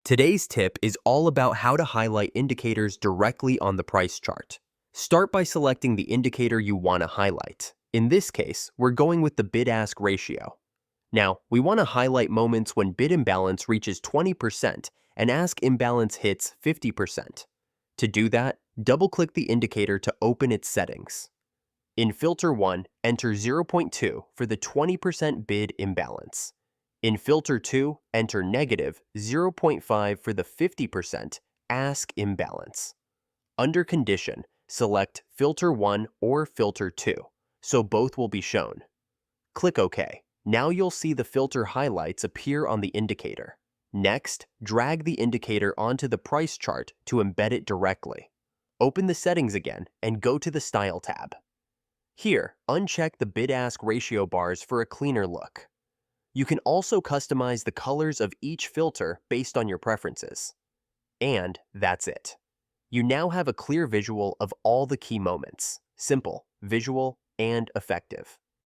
Today's tip is all about how to highlight indicators directly on the price chart. Start by selecting the indicator you want to highlight. In this case, we're going with the bid-ask ratio. Now, we want to highlight moments when bid imbalance reaches 20% and ask imbalance hits 50%. To do that, double-click the indicator to open its settings. In Filter 1, enter 0.2 for the 20% bid imbalance. In Filter 2, enter negative 0.5 for the 50% ask imbalance. Under Condition, select Filter 1 or Filter 2, so both will be shown. Click OK. Now you'll see the filter highlights appear on the indicator. Next, drag the indicator onto the price chart to embed it directly. Open the settings again and go to the Style tab. Here, uncheck the bid-ask ratio bars for a cleaner look. You can also customize the colors of each filter based on your preferences. And that's it. You now have a clear visual of all the key moments. Simple, visual, and effective.